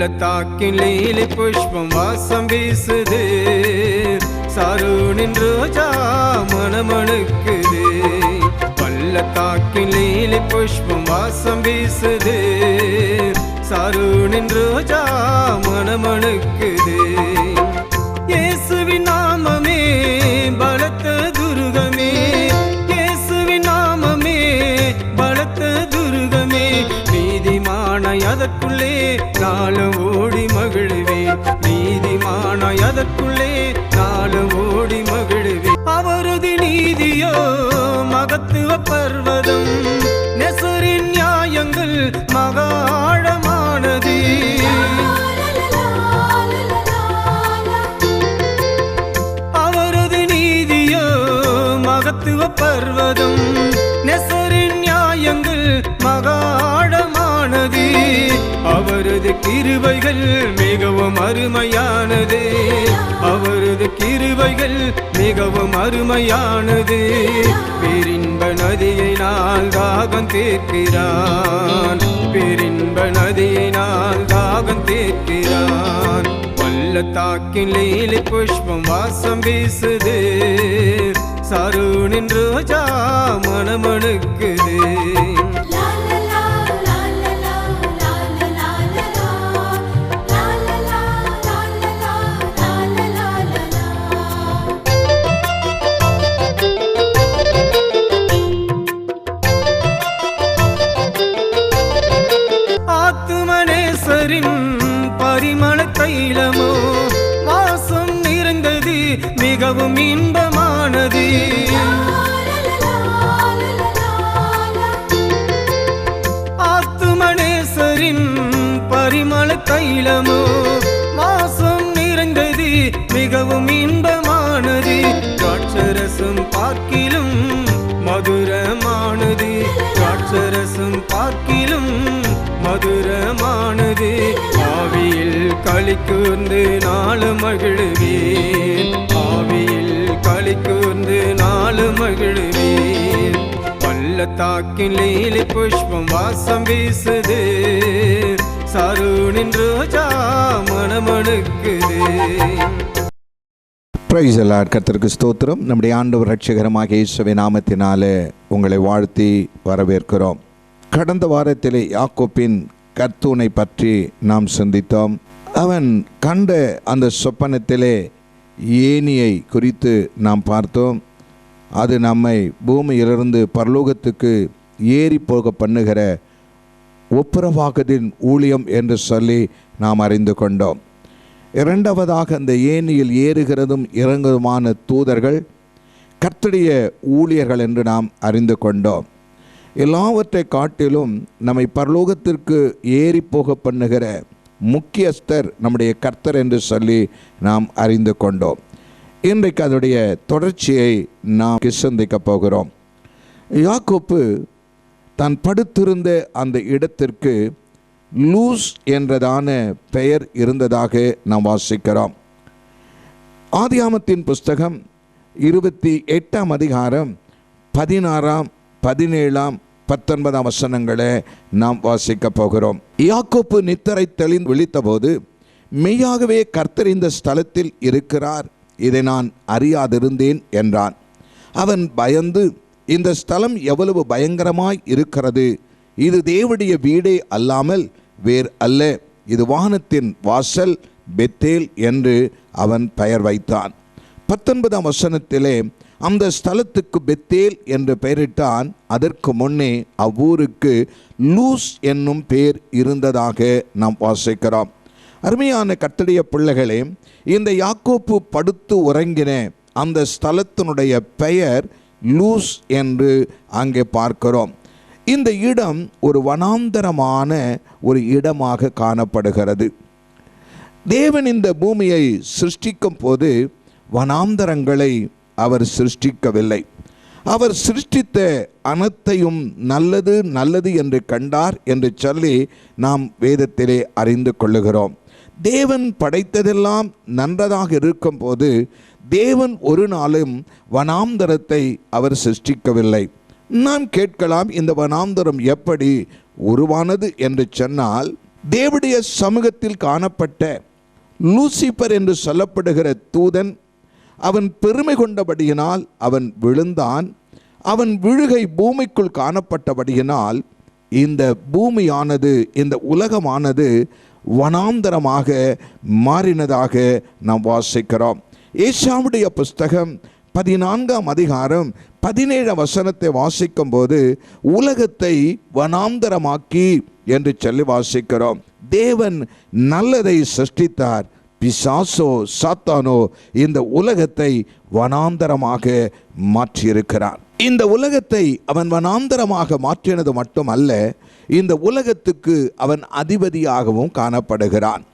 பள்ளத்தாக்கின் லீலி புஷ்பம் வாசம் வீசுது, சாரோனின் ரோஜா மணமணுக்குது. பள்ளத்தாக்கின் லீலி புஷ்பம் வாசம் வீசுது, சாரோனின் ரோஜா மணமணுக்குது. இயேசுவின் நாமமே பலத்த துருகமே, இயேசுவின் நாமமே பலத்த துருகமே. நீதிமானாய் அதற்குள்ளே நாளும் ஓடி மகிழ்வேன், நீதிமானாய் அதற்குள்ளே நாளும் ஓடி மகிழ்வேன். அவரது நீதியோ மகத்துவ பர்வதம், நெசரின் நியாயங்கள் மகா ஆழமானது. அவரது நீதியோ மகத்துவ பர்வதம், நெசரின் நியாயங்கள் மகா ஆழமானது. அவரது கிருபைகள் மிகவும் அருமையானது, அவரது கிருபைகள் மிகவும் அருமையானது. பேரின்ப நதியை நான் தாகம் தீர்க்கிறான், பேரின்ப நதியை நான் தாகம் தீர்க்கிறான். பள்ளத்தாக்கின் லீலி புஷ்பம் வாசம் வீசுது, சாரோனின் ரோஜா மணமணுக்குது. ஆத்துமனேசரின் பரிமள தைலமோ வாசம் நிறைந்தது, மிகவும் இன்பமானது. ஆத்துமனேசரின் பரிமள தைலமோ வாசம் நிறைந்தது, மிகவும் இன்பமானது. திராட்சரசம் பார்க்கிலும் மதுரமானது, திராட்சரசம் பார்க்கிலும் மதுரமானது. ஆவியில் களி கூர்ந்து நாள மகிழ்வேன், ஆவியில் களி கூர்ந்து நாள மகிழ்வேன். பள்ளத்தாக்கின் லீலி புஷ்பம் வாசம் வீசுது, சாரோனின் ரோஜா மணமணுக்குது. Praise the Lord. கர்த்தருக்கு ஸ்தோத்திரம். நம்முடைய ஆண்டவர் இரட்சகரமாக இயேசுவின் நாமத்தினாலே உங்களை வாழ்த்தி வரவேற்கிறோம். கடந்த வாரத்திலே யாக்கோப்பின் கர்த்தூனை பற்றி நாம் சிந்தித்தோம். அவன் கண்ட அந்த சொப்பனத்திலே ஏணியை குறித்து நாம் பார்த்தோம். அது நம்மை பூமியிலிருந்து பரலோகத்துக்கு ஏறி போக பண்ணுகிற ஒப்புரவாக்கத்தின் ஊழியம் என்று சொல்லி நாம் அறிந்து கொண்டோம். இரண்டாவதாக, அந்த ஏணியில் ஏறுகிறதும் இறங்குவதுமான தூதர்கள் கர்த்தருடைய ஊழியர்கள் என்று நாம் அறிந்து கொண்டோம். எல்லாவற்றை காட்டிலும் நம்மை பரலோகத்திற்கு ஏறி போக பண்ணுகிற முக்கியஸ்தர் நம்முடைய கர்த்தர் என்று சொல்லி நாம் அறிந்து கொண்டோம். இன்றைக்கு அதனுடைய தொடர்ச்சியை நாம் சிந்திக்க போகிறோம். யாக்கோப்பு தான் படுத்திருந்த அந்த இடத்திற்கு லூஸ் என்றதான பெயர் இருந்ததாக நாம் வாசிக்கிறோம். ஆதியாமத்தின் புஸ்தகம் 28ஆம் அதிகாரம் 16ஆம் 17ஆம் 19ஆம் வசனங்களை நாம் வாசிக்க போகிறோம். யாக்கோப்பு நித்திரை தெளிந்து விழித்தபோது, மெய்யாகவே கர்த்தர் இந்த ஸ்தலத்தில் இருக்கிறார், இதை நான் அறியாதிருந்தேன் என்றான். அவன் பயந்து, இந்த ஸ்தலம் எவ்வளவு பயங்கரமாய் இருக்கிறது, இது தேவனுடைய வீடே அல்லாமல் வேறு அல்ல, இது வானத்தின் வாசல் பெத்தேல் என்று அவன் பெயர் வைத்தான். 19ஆம் வசனத்திலே அந்த ஸ்தலத்துக்கு பெத்தேல் என்று பெயரிட்டான். அதற்கு முன்னே அவ்வூருக்கு லூஸ் என்னும் பேர் இருந்ததாக நாம் வாசிக்கிறோம். அருமையான கர்த்தருடைய பிள்ளைகளே, இந்த யாக்கோப்பு படுத்து உறங்கின அந்த ஸ்தலத்தினுடைய பெயர் லூஸ் என்று அங்கே பார்க்கிறோம். இந்த இடம் ஒரு வனாந்தரமான ஒரு இடமாக காணப்படுகிறது. தேவன் இந்த பூமியை சிருஷ்டிக்கும் போது வனாந்தரங்களை அவர் சிருஷ்டிக்கவில்லை. அவர் சிருஷ்டித்த அனைத்தையும் நல்லது நல்லது என்று கண்டார் என்று சொல்லி நாம் வேதத்திலே அறிந்து கொள்ளுகிறோம். தேவன் படைத்ததெல்லாம் நன்றதாக இருக்கும் போது தேவன் ஒரு நாளும் வனாந்தரத்தை அவர் சிருஷ்டிக்கவில்லை. நாம் கேட்கலாம், இந்த வனாந்தரம் எப்படி உருவானது என்று சொன்னால், தேவனுடைய சமூகத்தில் காணப்பட்ட லூசிபர் என்று சொல்லப்படுகிற தூதன் அவன் பெருமை கொண்டபடியினால் அவன் விழுந்தான். அவன் விழுகை பூமிக்குள் காணப்பட்டபடியினால் இந்த பூமியானது, இந்த உலகமானது வனாந்தரமாக மாறினதாக நாம் வாசிக்கிறோம். ஏசாவுடைய புஸ்தகம் 14ஆம் அதிகாரம் 17 வசனத்தை வாசிக்கும் போது உலகத்தை வனாந்தரமாக்கி என்று சொல்லி வாசிக்கிறோம். தேவன் நல்லதை சிருஷ்டித்தார், பிசாசோ சாத்தானோ இந்த உலகத்தை வனாந்தரமாக மாற்றியிருக்கிறான். இந்த உலகத்தை அவன் வனாந்தரமாக மாற்றினது மட்டுமல்ல, இந்த உலகத்துக்கு அவன் அதிபதியாகவும் காணப்படுகிறான்.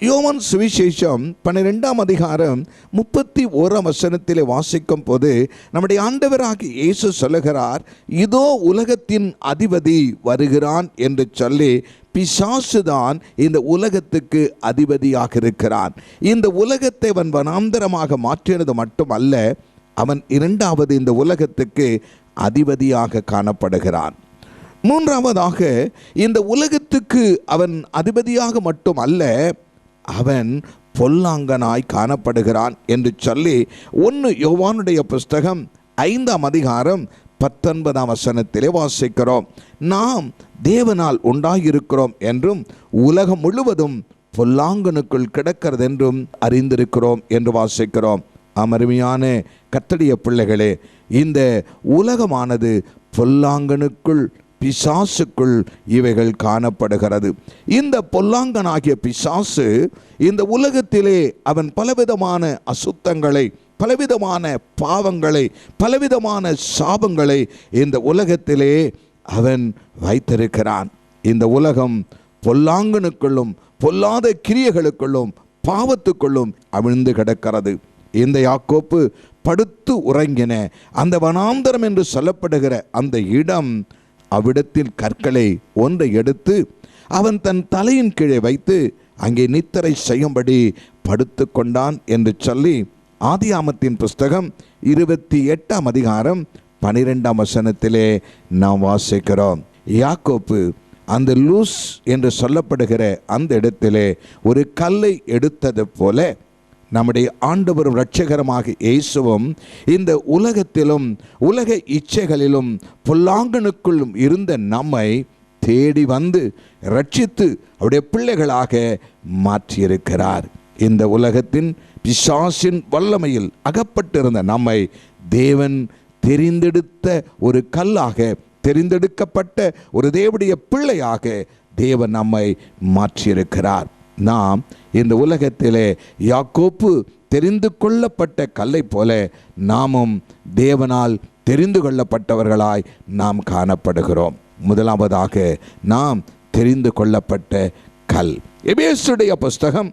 யோவான் சுவிசேஷம் 12ஆம் அதிகாரம் 31ஆம் வசனத்திலே வாசிக்கும் போது நம்முடைய ஆண்டவராகிய இயேசு சொல்லுகிறார், இதோ உலகத்தின் அதிபதி வருகிறான் என்று சொல்லி பிசாசுதான் இந்த உலகத்துக்கு அதிபதியாக இருக்கிறான். இந்த உலகத்தை அவன் வனாந்தரமாக மாற்றினது மட்டுமல்ல, அவன் இரண்டாவது இந்த உலகத்துக்கு அதிபதியாக காணப்படுகிறான். மூன்றாவதாக இந்த உலகத்துக்கு அவன் அதிபதியாக மட்டுமல்ல, அவன் பொல்லாங்கனாய் காணப்படுகிறான் என்று சொல்லி 1 யோவானுடைய புஸ்தகம் 5ஆம் அதிகாரம் 19ஆம் வசனத்திலே வாசிக்கிறோம். நாம் தேவனால் உண்டாயிருக்கிறோம் என்றும் உலகம் முழுவதும் பொல்லாங்கனுக்குள் கிடக்கிறது என்றும் அறிந்திருக்கிறோம் என்று வாசிக்கிறோம். அருமையான கர்த்தருடைய பிள்ளைகளே, இந்த உலகமானது பொல்லாங்கனுக்குள், பிசாசுக்குள் இவைகள் காணப்படுகிறது. இந்த பொல்லாங்கனாகிய பிசாசு இந்த உலகத்திலே அவன் பலவிதமான அசுத்தங்களை, பலவிதமான பாவங்களை, பலவிதமான சாபங்களை இந்த உலகத்திலே அவன் வைத்திருக்கிறான். இந்த உலகம் பொல்லாங்கனுக்குள்ளும் பொல்லாத கிரியைகளுக்குள்ளும் பாவத்துக்குள்ளும் அவிழ்ந்து கிடக்கிறது. இந்த யாக்கோப்பு படுத்து உறங்கின அந்த வனாந்தரம் என்று சொல்லப்படுகிற அந்த இடம், அவ்விடத்தில் கற்களை ஒன்றை எடுத்து அவன் தன் தலையின் கீழே வைத்து அங்கே நித்திரை செய்யும்படி படுத்து கொண்டான் என்று சொல்லி ஆதியாமத்தின் புஸ்தகம் 28ஆம் அதிகாரம் 12ஆம் வசனத்திலே நாம் வாசிக்கிறோம். யாக்கோப்பு அந்த லூஸ் என்று சொல்லப்படுகிற அந்த இடத்திலே ஒரு கல்லை எடுத்தது போல நம்முடைய ஆண்டவரும் இரட்சகரமாக இயேசுவும் இந்த உலகத்திலும் உலக இச்சைகளிலும் பொல்லாங்கனுக்குள்ளும் இருந்த நம்மை தேடி வந்து ரட்சித்து அவருடைய பிள்ளைகளாக மாற்றியிருக்கிறார். இந்த உலகத்தின் பிசாசின் வல்லமையில் அகப்பட்டிருந்த நம்மை தேவன் தெரிந்தெடுத்த ஒரு கல்லாக, தெரிந்தெடுக்கப்பட்ட ஒரு தேவனுடைய பிள்ளையாக தேவன் நம்மை மாற்றியிருக்கிறார். நாம் இந்த உலகத்திலே யாக்கோப்பு தெரிந்து கொள்ளப்பட்ட கல்லை போல நாமும் தேவனால் தெரிந்து கொள்ளப்பட்டவர்களாய் நாம் காணப்படுகிறோம். முதலாவதாக நாம் தெரிந்து கொள்ளப்பட்ட கல். எபேசுடைய புஸ்தகம்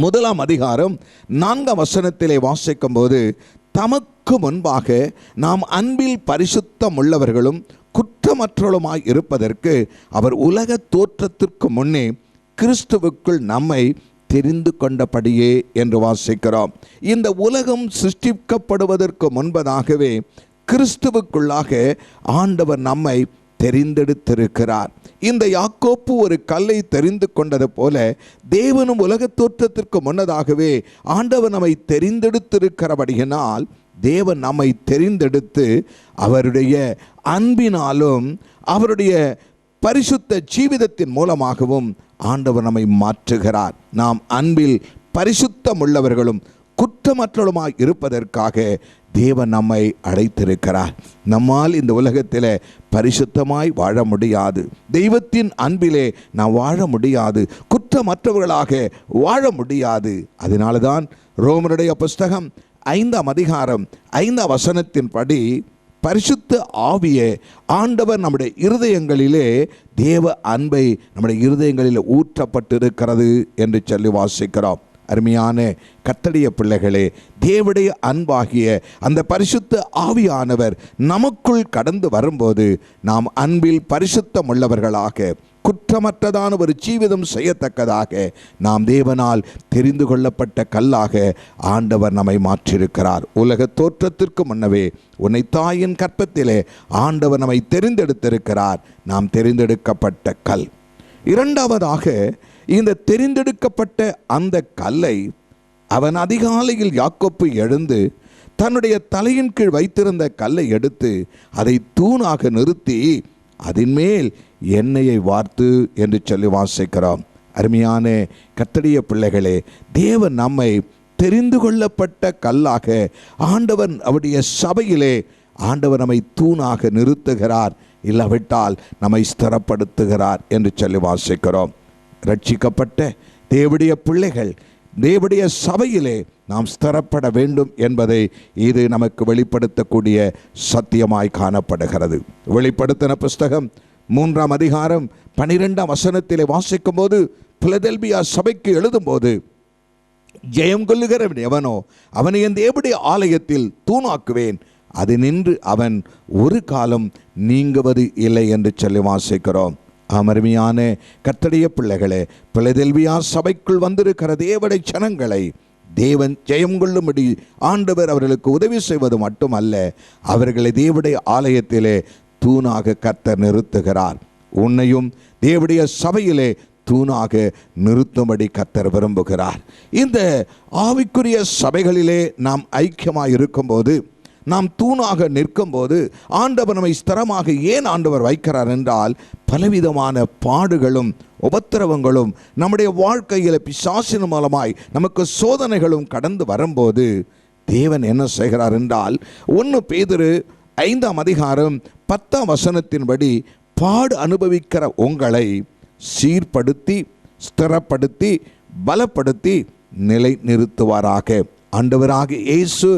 1ஆம் அதிகாரம் 4ஆம் வசனத்திலே வாசிக்கும் போது, தமக்கு முன்பாக நாம் அன்பில் பரிசுத்தம் உள்ளவர்களும் குற்றமற்றவர்களுமாய் இருப்பதற்கு அவர் உலக தோற்றத்திற்கு முன்னே கிறிஸ்துவுக்குள் நம்மை தெரிந்து கொண்டபடியே என்று வாசிக்கிறோம். இந்த உலகம் சிருஷ்டிக்கப்படுவதற்கு முன்பதாகவே கிறிஸ்துவுக்குள்ளாக ஆண்டவர் நம்மை தெரிந்தெடுத்திருக்கிறார். இந்த யாக்கோப்பு ஒரு கல்லை தெரிந்து கொண்டது போல தேவனும் உலக தோற்றத்திற்கு முன்னதாகவே ஆண்டவர் நம்மை தெரிந்தெடுத்திருக்கிறபடியினால் தேவன் நம்மை தெரிந்தெடுத்து அவருடைய அன்பினாலும் அவருடைய பரிசுத்த ஜீவிதத்தின் மூலமாகவும் ஆண்டவர் நம்மை மாற்றுகிறார். நாம் அன்பில் பரிசுத்தம் உள்ளவர்களும் குற்றமற்றவர்களுமாய் இருப்பதற்காக தேவன் நம்மை அழைத்திருக்கிறார். நம்மால் இந்த உலகத்தில் பரிசுத்தமாய் வாழ முடியாது, தெய்வத்தின் அன்பிலே நாம் வாழ முடியாது, குற்றமற்றவர்களாக வாழ முடியாது. அதனால தான் ரோமருடைய புஸ்தகம் 5ஆம் அதிகாரம் 5ஆம் வசனத்தின்படி பரிசுத்த ஆவியே ஆண்டவர் நம்முடைய இருதயங்களிலே தேவ அன்பை நம்முடைய இருதயங்களில் ஊற்றப்பட்டிருக்கிறது என்று சொல்லி வாசிக்கிறோம். அருமையான கர்த்தருடைய பிள்ளைகளே, தேவனுடைய அன்பாகிய அந்த பரிசுத்த ஆவியானவர் நமக்குள் கடந்து வரும்போது நாம் அன்பில் பரிசுத்தம் உள்ளவர்களாக குற்றமற்றதான ஒரு ஜீவிதம் செய்யத்தக்கதாக நாம் தேவனால் தெரிந்து கொள்ளப்பட்ட கல்லாக ஆண்டவர் நம்மை மாற்றியிருக்கிறார். உலக தோற்றத்திற்கு முன்னவே உன்னை தாயின் கற்பத்திலே ஆண்டவர் நம்மை தெரிந்தெடுத்திருக்கிறார். நாம் தெரிந்தெடுக்கப்பட்ட கல். இரண்டாவதாக, இந்த தெரிந்தெடுக்கப்பட்ட அந்த கல்லை அவன் அதிகாலையில் யாக்கோப்பு எழுந்து தன்னுடைய தலையின் கீழ் வைத்திருந்த கல்லை எடுத்து அதை தூணாக நிறுத்தி அதன் மேல் எண்ணெயை வார்த்து என்று சொல்லி வாசிக்கிறோம். அருமையான கர்த்தருடைய பிள்ளைகளே, தேவன் நம்மை தெரிந்து கொள்ளப்பட்ட கல்லாக ஆண்டவன் அவருடைய சபையிலே ஆண்டவர் நம்மை தூணாக நிறுத்துகிறார், இல்லாவிட்டால் நம்மை ஸ்திரப்படுத்துகிறார் என்று சொல்லி வாசிக்கிறோம். ரட்சிக்கப்பட்ட தேவனுடைய பிள்ளைகள் தேவனுடைய சபையிலே நாம் ஸ்திரப்பட வேண்டும் என்பதை இது நமக்கு வெளிப்படுத்தக்கூடிய சத்தியமாய் காணப்படுகிறது. வெளிப்படுத்தின புஸ்தகம் 3ஆம் அதிகாரம் 12ஆம் வசனத்திலே வாசிக்கும் போது, பிலதெல்பியா சபைக்கு எழுதும்போது, ஜெயம் கொள்ளுகிறவன் எவனோ அவனை என் தேவனுடைய ஆலயத்தில் தூணாக்குவேன், அது நின்று அவன் ஒரு காலம் நீங்குவது இல்லை என்று சொல்லி வாசிக்கிறோம். அருமையான கர்த்தருடைய பிள்ளைகளே, பிலதெல்பியா சபைக்குள் வந்திருக்கிற தேவனுடைய ஜனங்களை தேவன் ஜெயம் கொள்ளும்படி ஆண்டவர் அவர்களுக்கு உதவி செய்வது மட்டுமல்ல, அவர்களை தேவனுடைய ஆலயத்திலே தூணாக கர்த்தர் நிறுத்துகிறார். உன்னையும் தேவனுடைய சபையிலே தூணாக நிறுத்தும்படி கர்த்தர் விரும்புகிறார். இந்த ஆவிக்குரிய சபைகளிலே நாம் ஐக்கியமாக இருக்கும்போது, நாம் தூணாக நிற்கும்போது, ஆண்டவர் நம்மை ஸ்திரமாக ஏன் ஆண்டவர் வைக்கிறார் என்றால், பலவிதமான பாடுகளும் உபத்திரவங்களும் நம்முடைய வாழ்க்கையில் பிசாசின் மூலமாய் நமக்கு சோதனைகளும் கடந்து வரும்போது தேவன் என்ன செய்கிறார் என்றால், 1 பேதுரு 5ஆம் அதிகாரம் 10ஆம் வசனத்தின்படி, பாடு அனுபவிக்கிற உங்களை சீர்படுத்தி ஸ்திரப்படுத்தி பலப்படுத்தி நிலை நிறுத்துவாராக. ஆண்டவராக இயேசு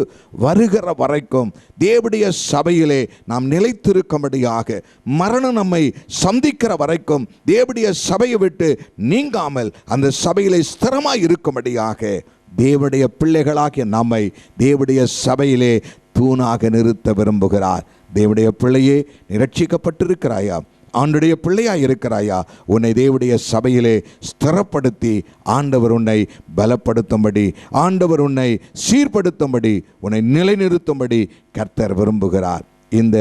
வருகிற வரைக்கும் தேவனுடைய சபையிலே நாம் நிலைத்திருக்கும்படியாக, மரணம் நம்மை சந்திக்கிற வரைக்கும் தேவனுடைய சபையை விட்டு நீங்காமல் அந்த சபையிலே ஸ்திரமாய் இருக்கும்படியாக தேவனுடைய பிள்ளைகளாகிய நம்மை தேவனுடைய சபையிலே தூணாக நிறுத்த விரும்புகிறார். தேவனுடைய பிள்ளையே, நீ ரட்சிக்கப்பட்டிருக்கிறாயா? ஆண்டுடைய பிள்ளையாய் இருக்கிறாயா? உன்னை தேவனுடைய சபையிலே ஸ்திரப்படுத்தி ஆண்டவர் உன்னை பலப்படுத்தும்படி, ஆண்டவர் உன்னை சீர்படுத்தும்படி, உன்னை நிலைநிறுத்தும்படி கர்த்தர் விரும்புகிறார். இந்த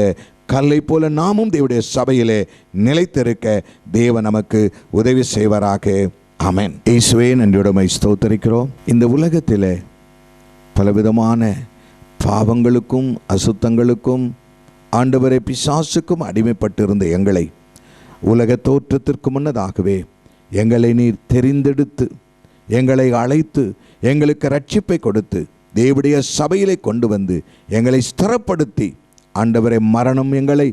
கல்லை போல நாமும் தேவனுடைய சபையிலே நிலைத்திருக்க தேவன் நமக்கு உதவி செய்வாராக. ஆமென். இயேசுவே, நன்றியுடமை ஸ்தோத்திரிக்கிறோம். இந்த உலகத்திலே பலவிதமான பாவங்களுக்கும் அசுத்தங்களுக்கும் ஆண்டவரை பிசாசுக்கும் அடிமைப்பட்டிருந்த எங்களை உலக தோற்றத்திற்கு முன்னதாகவே எங்களை நீர் தெரிந்தெடுத்து எங்களை அழைத்து எங்களுக்கு ரட்சிப்பை கொடுத்து தேவனுடைய சபையிலே கொண்டு வந்து எங்களை ஸ்திரப்படுத்தி, ஆண்டவரை மரணம் எங்களை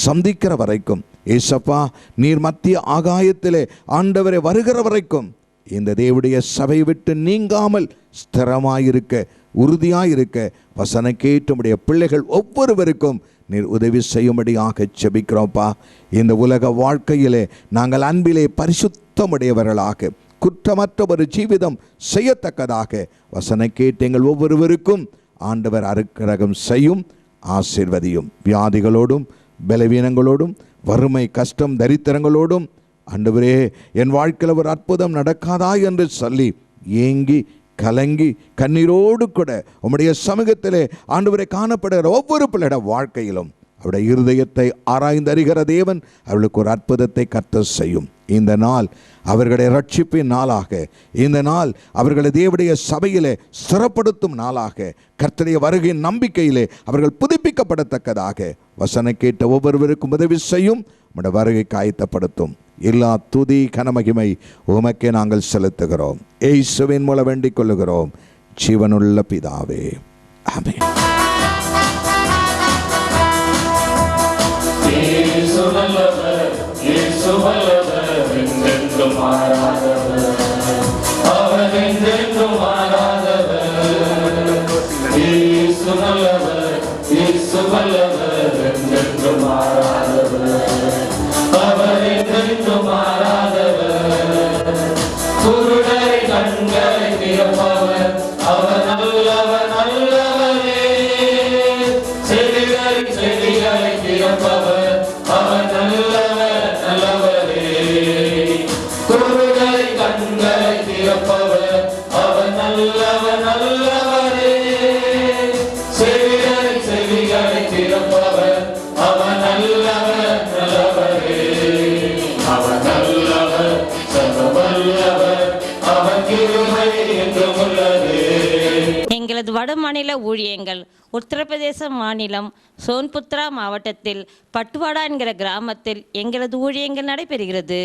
சந்திக்கிற வரைக்கும், ஏசப்பா நீர் மத்திய ஆகாயத்திலே ஆண்டவரை வருகிற வரைக்கும் இந்த தேவனுடைய சபை விட்டு நீங்காமல் ஸ்திரமாயிருக்க, உறுதியாயிருக்க வசன கேட்டுடைய பிள்ளைகள் ஒவ்வொருவருக்கும் நீர் உதவி செய்யும்படியாக ஜெபிக்கிறோம்ப்பா. இந்த உலக வாழ்க்கையிலே நாங்கள் அன்பிலே பரிசுத்தமுடையவர்களாக, குற்றமற்ற ஒரு ஜீவிதம் செய்யத்தக்கதாக வசன கேட்டு எங்கள் ஒவ்வொருவருக்கும் ஆண்டவர் அருக்கரகம் செய்யும், ஆசீர்வதியும். வியாதிகளோடும் பலவீனங்களோடும் வறுமை கஷ்டம் தரித்திரங்களோடும், ஆண்டவரே என் வாழ்க்கையில் ஒரு அற்புதம் நடக்காதா என்று சொல்லி ஏங்கி கலங்கி கண்ணீரோடு கூட உம்முடைய சமூகத்திலே ஆண்டவரை காணப்படுகிற ஒவ்வொரு பிள்ளைட வாழ்க்கையிலும் அவருடைய இருதயத்தை ஆராய்ந்து அறிகிற தேவன் அவர்களுக்கு ஒரு அற்புதத்தை கர்த்தர் செய்யும். இந்த நாள் அவர்களுடைய ரட்சிப்பின் நாளாக, இந்த நாள் அவர்களை தேவனுடைய சபையிலே ஸ்திரப்படுத்தும் நாளாக, கர்த்தருடைய வருகையின் நம்பிக்கையிலே அவர்கள் புதுப்பிக்கப்படத்தக்கதாக வசன கேட்ட ஒவ்வொருவருக்கும் உதவி செய்யும். நம்முடைய வருகை காயத்தப்படுத்தும். எல்லா துதி கனமகிமை உமக்கே நாங்கள் செலுத்துகிறோம். இயேசுவின் மூலம் வேண்டிக் கொள்ளுகிறோம், ஜீவனுள்ள பிதாவே, ஆமென். குருடரை கண்களை திறப்பவர் அவர் நல்லவர் நல்லவரே. செவிகளை திறப்பவர் அவர் நல்லவர் நல்லவரே. குருடரை எங்களது வடமாநில ஊழியங்கள் உத்தரப்பிரதேச மாநிலம் சோன்புத்ரா மாவட்டத்தில் பட்டுவாடா என்கிற கிராமத்தில் எங்களது ஊழியங்கள் நடைபெறுகிறது.